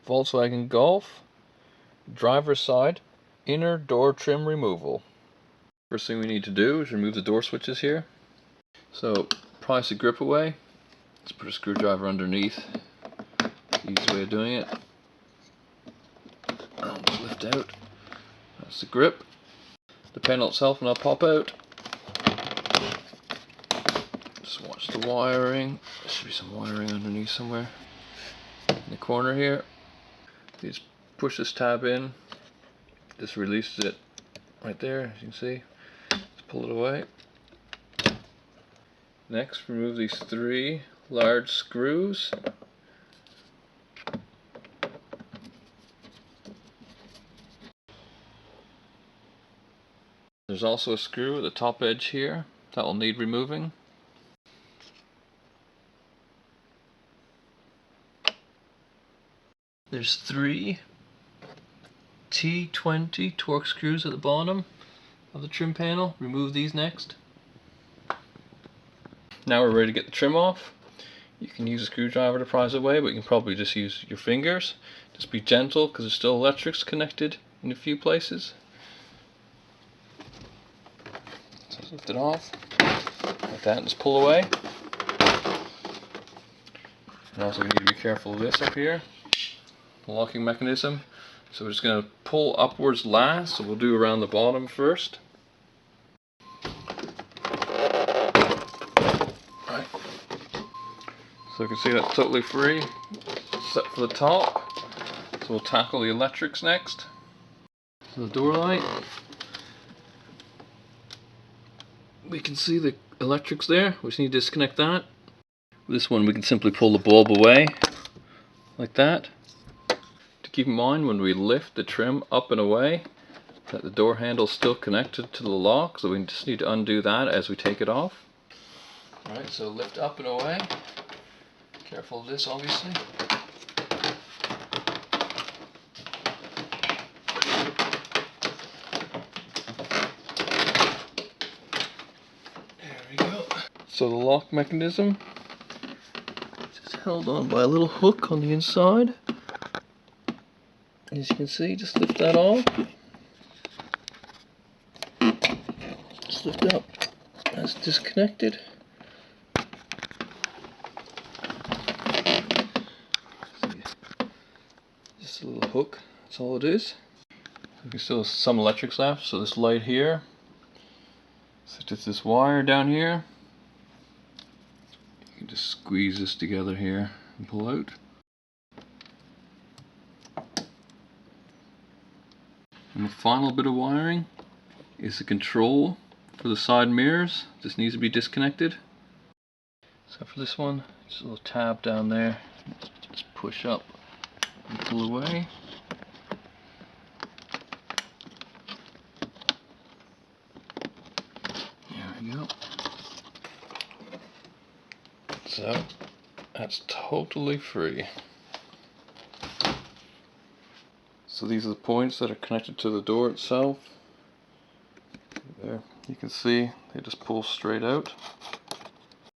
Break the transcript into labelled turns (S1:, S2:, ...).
S1: Volkswagen Golf, driver's side, inner door trim removal. First thing we need to do is remove the door switches here. So prise the grip away. Let's put a screwdriver underneath. Easy way of doing it. I'll just lift out. That's the grip. The panel itself will now pop out. Just watch the wiring. There should be some wiring underneath somewhere. In the corner here. You just push this tab in. This releases it right there, as you can see. Just pull it away. Next, remove these 3 large screws. There's also a screw at the top edge here that will need removing. There's 3 T20 torque screws at the bottom of the trim panel. Remove these next. Now we're ready to get the trim off. You can use a screwdriver to prise it away, but you can probably just use your fingers. Just be gentle because there's still electrics connected in a few places. So just lift it off like that and just pull away. And also we need to be careful of this up here, the locking mechanism. So we're just going to pull upwards last, so we'll do around the bottom first. Right. So you can see that's totally free, set for the top. So we'll tackle the electrics next. So the door light. We can see the electrics there, we just need to disconnect that. With this one we can simply pull the bulb away, like that. Keep in mind when we lift the trim up and away that the door handle is still connected to the lock, so we just need to undo that as we take it off. Alright, so lift up and away. Careful of this obviously. There we go. So the lock mechanism is held on by a little hook on the inside. As you can see, just lift that off. Just lift up. That's disconnected. Just a little hook, that's all it is. You can still have some electrics left, so this light here, so just this wire down here, you can just squeeze this together here and pull out. And the final bit of wiring is the control for the side mirrors. This needs to be disconnected. So for this one, just a little tab down there. Just push up and pull away. There we go. So that's totally free. So these are the points that are connected to the door itself. There, you can see they just pull straight out.